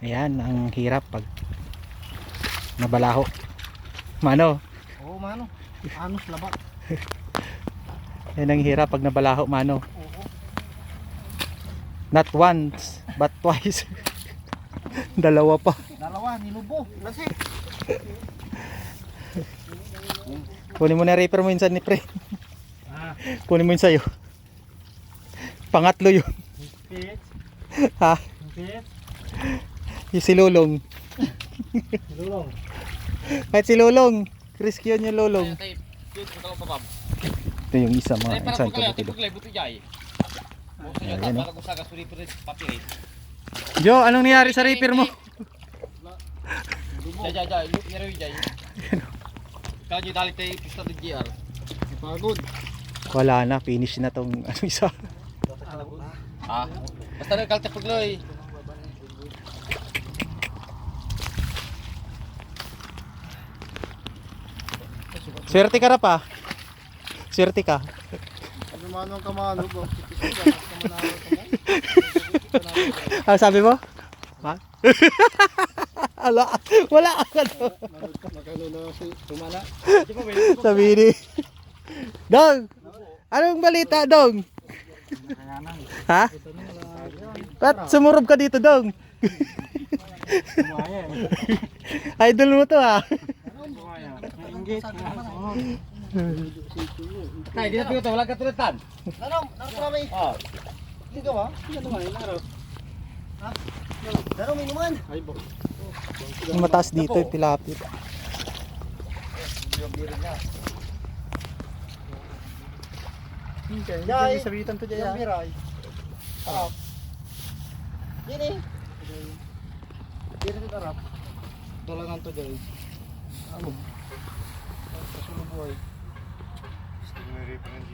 Ayan, ang hirap pag nabalaho. Mano? Oo, mano. Anos laba. Yan ang hirap pag nabalaho, mano. Oo. Not once, but twice. Dalawa pa. Dalawa, nilubo. Lasik. Kunin mo na reaper mo minsan ni pre. Ah. Kunin mo yun sa'yo. Pangatlo yun. Higpit. Ha? Higpit. Yung si Lulong. Lulong. Kahit si Lulong. Risk yun yung Lulong. Ito Ito yung isa mga insan ko dito. Ayan, oh. Jo, anong nangyari sa reaper mo? Pagod. Wala na, finish na tong ano isa. Ah, basta nagkalte pagloy. Swerte ka na pa. Swerte ka. Ano mano ka mano bro? Ano sabi mo? Ha? Wala, wala ka to. Magkano na si Tumana? Sabi ni Dong, anong balita Dong? Ha? Ba't sumurob ka dito Dong? Idol mo to ha. Tay, di na piyo to, wala ka tulitan. Narom, narom eh. Oh. Hindi ka ba? Hindi naman, narom. Ha? Narom inuman. Ay bo. Yung mataas dito yung tilapit. Jay, sabitan to Jay. Miray. Arap. Dini. Dini to arap. Dolangan to Jay. Ano? Kasunod boy. Stingray pa ng